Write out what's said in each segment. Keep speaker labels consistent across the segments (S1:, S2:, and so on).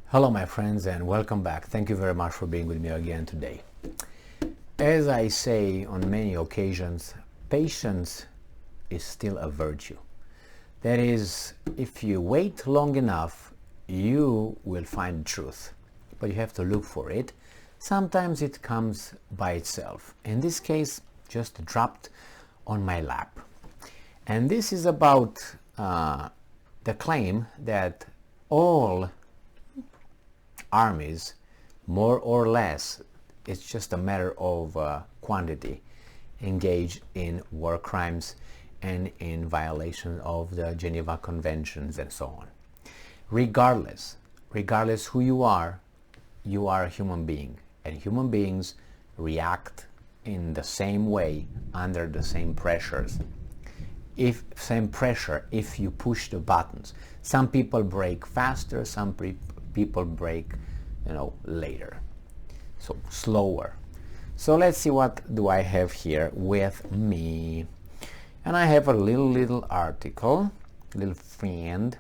S1: Hello my friends and welcome back. Thank you very much for being with me again today. As I say on many occasions, patience is still a virtue. That is, if you wait long enough, you will find truth. But you have to look for it. Sometimes it comes by itself. In this case, just dropped on my lap. And this is about the claim that all armies, more or less, it's just a matter of quantity, engaged in war crimes and in violation of the Geneva Conventions and so on. Regardless who you are a human being, and human beings react in the same way under the same pressures. If you push the buttons. Some people break faster, some people break later, so slower. So let's see, what do I have here with me. And I have a little article, little friend,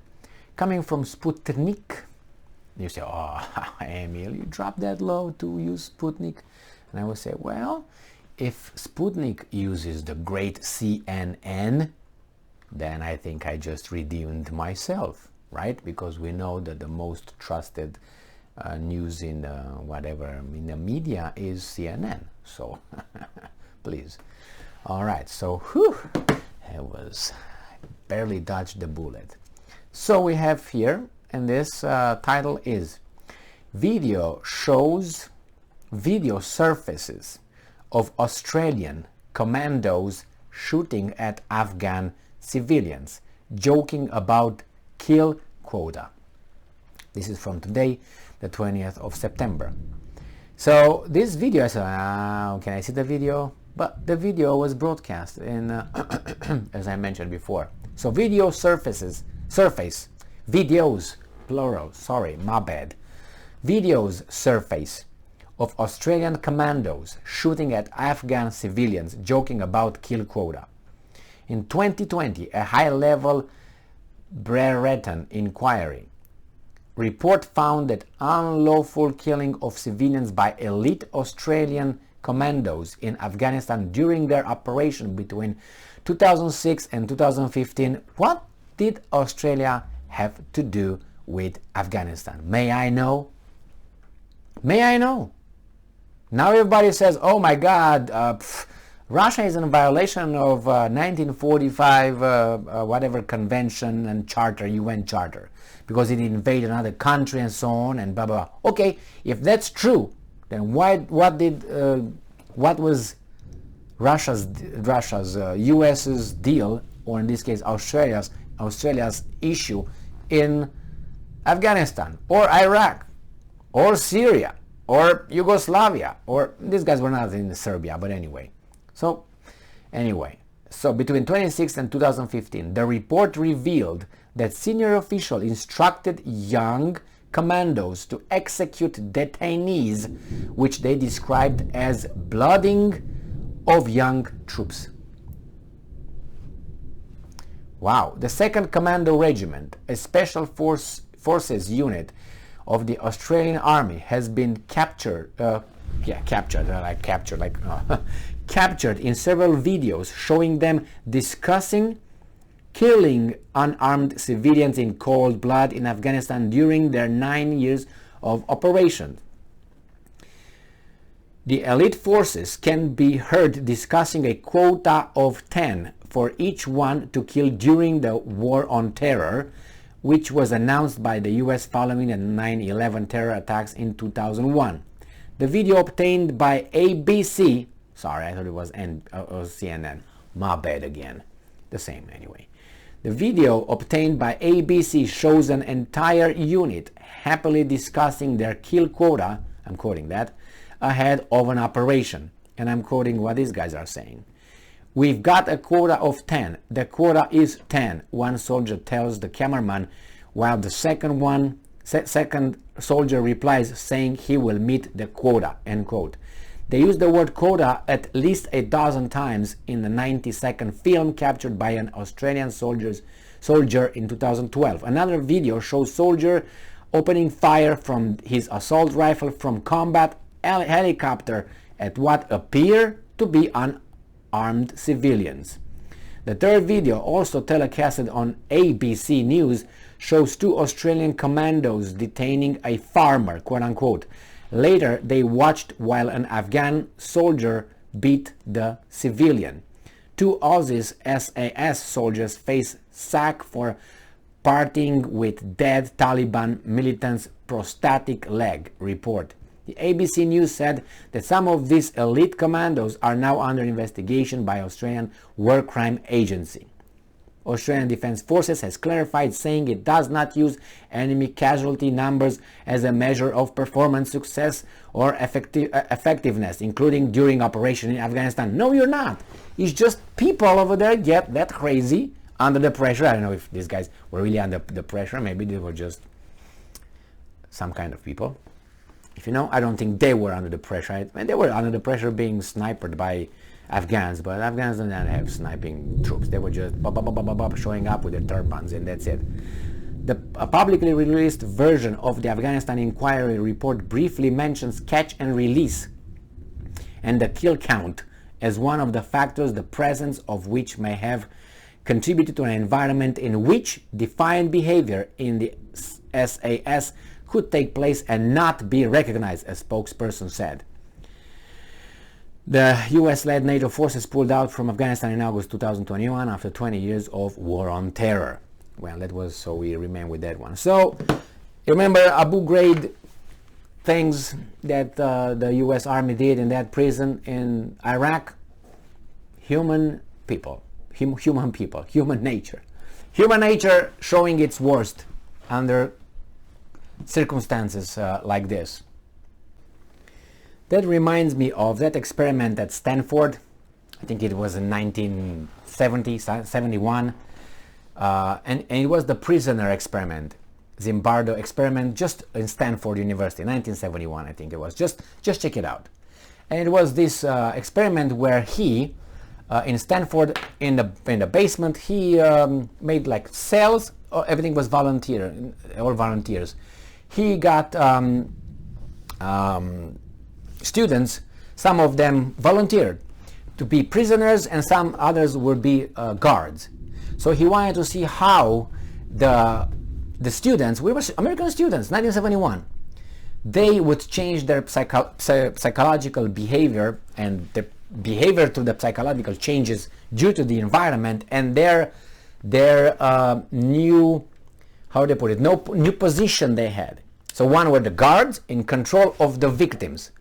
S1: coming from Sputnik. You say, oh, Emil, you dropped that low to use Sputnik. And I will say, well, if Sputnik uses the great CNN, then I think I just redeemed myself, right? Because we know that the most trusted news in in the media is CNN. So please. All right, so I barely dodged the bullet. So we have here, and this title is video surfaces of Australian commandos shooting at Afghan civilians, joking about kill quota. This is from today, the 20th of September. So this video, I said, can I see the video? But the video was broadcast in, as I mentioned before. So video surface, videos, plural, sorry, my bad. Videos surface of Australian commandos shooting at Afghan civilians, joking about kill quota. In 2020, a high-level Brereton inquiry report found that unlawful killing of civilians by elite Australian commandos in Afghanistan during their operation between 2006 and 2015. What did Australia have to do with Afghanistan? May I know? May I know? Now everybody says, oh my God, Russia is in violation of 1945 whatever convention and charter, UN charter, because it invaded another country and so on and blah blah blah. Okay, if that's true, then what was Russia's US's deal, or in this case Australia's issue in Afghanistan or Iraq or Syria or Yugoslavia, or these guys were not in Serbia, but anyway. So between 2006 and 2015, the report revealed that senior officials instructed young commandos to execute detainees, which they described as blooding of young troops. Wow. The 2nd Commando Regiment, a special forces unit of the Australian Army, has been captured in several videos showing them discussing killing unarmed civilians in cold blood in Afghanistan during their 9 years of operation. The elite forces can be heard discussing a quota of 10 for each one to kill during the War on Terror, which was announced by the US following the 9/11 terror attacks in 2001. The video obtained by ABC, sorry, I thought it was CNN, my bad again, the same anyway. The video obtained by ABC shows an entire unit happily discussing their kill quota, I'm quoting that, ahead of an operation. And I'm quoting what these guys are saying. We've got a quota of 10. The quota is 10, one soldier tells the cameraman, while the second soldier replies saying he will meet the quota, end quote. They use the word quota at least a dozen times in the 90-second film captured by an Australian soldier in 2012. Another video shows soldier opening fire from his assault rifle from combat helicopter at what appear to be unarmed civilians. The third video, also telecasted on ABC News, shows 2 Australian commandos detaining a farmer, quote unquote. Later, they watched while an Afghan soldier beat the civilian. 2 Aussies SAS soldiers face sack for partying with dead Taliban militants' prosthetic leg, report. The ABC News said that some of these elite commandos are now under investigation by Australian War Crime Agency. Australian Defence Forces has clarified, saying it does not use enemy casualty numbers as a measure of performance success or effectiveness, including during operation in Afghanistan. No, you're not. It's just people over there get that crazy under the pressure. I don't know if these guys were really under the pressure. Maybe they were just some kind of people. If you know, I don't think they were under the pressure. I mean, they were under the pressure being sniped by Afghans, but Afghans don't have sniping troops. They were just showing up with their turbans, and that's it. The publicly released version of the Afghanistan Inquiry report briefly mentions catch and release and the kill count as one of the factors, the presence of which may have contributed to an environment in which defiant behavior in the SAS could take place and not be recognized, a spokesperson said. The US-led NATO forces pulled out from Afghanistan in August 2021 after 20 years of war on terror. Well, that was, so we remain with that one. So, you remember Abu Ghraib things that the US Army did in that prison in Iraq? Human people, human nature. Human nature showing its worst under circumstances like this. That reminds me of that experiment at Stanford. I think it was in 1970, 71. And it was the prisoner experiment, Zimbardo experiment, just in Stanford University, 1971, I think it was. Just check it out. And it was this experiment where he, in Stanford, in the basement, he made like cells. Everything was all volunteers. He got students, some of them volunteered to be prisoners and some others would be guards. So he wanted to see how the students, we were American students, 1971, they would change their psychological behavior, and the behavior to the psychological changes due to the environment and their new, how they put it, new position they had. So one were the guards in control of the victims,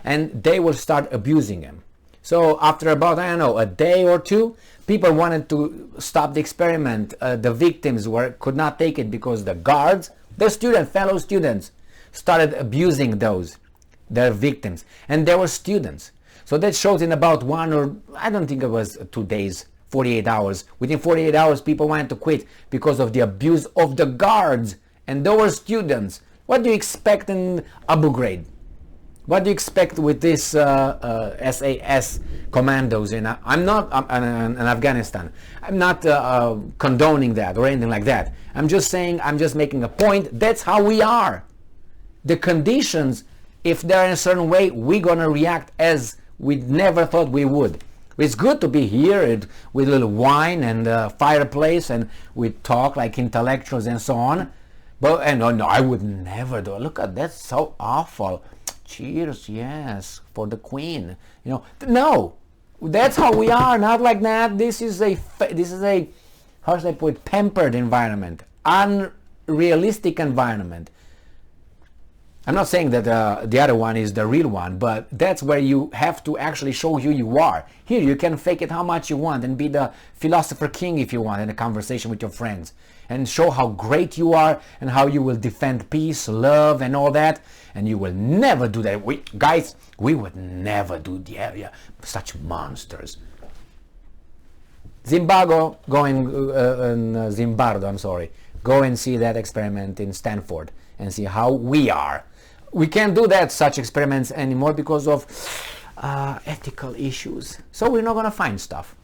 S1: and they will start abusing them. So after about, I don't know, a day or two, people wanted to stop the experiment. The victims could not take it because the guards, fellow students, started abusing their victims. And they were students. So that shows in about I don't think it was 2 days, 48 hours. Within 48 hours, people wanted to quit because of the abuse of the guards. And they were students. What do you expect in Abu Ghraib? What do you expect with this SAS commandos? I'm not in Afghanistan. I'm not condoning that or anything like that. I'm just saying, I'm just making a point. That's how we are. The conditions, if they're in a certain way, we're going to react as we never thought we would. It's good to be here with a little wine and a fireplace, and we talk like intellectuals and so on. But no, I would never do it. Look at that, so awful. Cheers, yes, for the Queen. No, that's how we are. Not like that. This is a how should I put it, pampered environment, unrealistic environment. I'm not saying that the other one is the real one, but that's where you have to actually show who you are. Here you can fake it how much you want and be the philosopher king if you want in a conversation with your friends, and show how great you are and how you will defend peace, love, and all that. And you will never do that. We would never do such monsters. Zimbardo, go and see that experiment in Stanford and see how we are. We can't do such experiments anymore because of ethical issues. So we're not going to find stuff.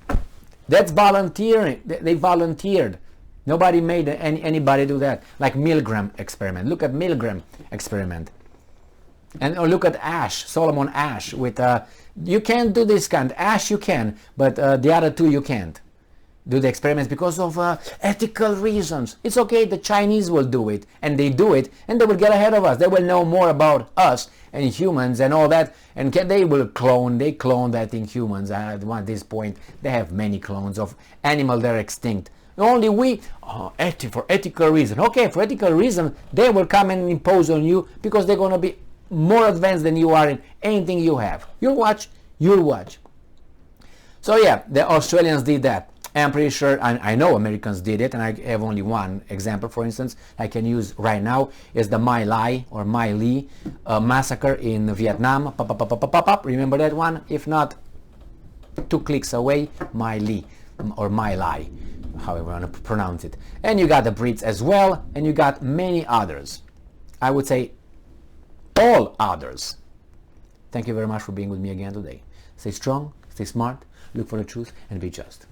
S1: That's volunteering. They volunteered. Nobody made anybody do that. Like Milgram experiment. Look at Milgram experiment. And or look at Ash, Solomon Ash. With you can't do this kind. Ash you can, but the other two you can't do the experiments because of ethical reasons. It's okay, the Chinese will do it, and they do it, and they will get ahead of us. They will know more about us and humans and all that, and they will clone. They clone that in humans. At this point, they have many clones of animals that are extinct. Only we, for ethical reason. Okay, for ethical reason, they will come and impose on you because they're going to be more advanced than you are in anything you have. You'll watch. So yeah, the Australians did that. I'm pretty sure, I know Americans did it, and I have only one example, for instance, I can use right now, is the My Lai or My Li massacre in Vietnam. Remember that one? If not, 2 clicks away, My Li or My Lai, however you want to pronounce it. And you got the Brits as well, and you got many others. I would say all others. Thank you very much for being with me again today. Stay strong, stay smart, look for the truth, and be just.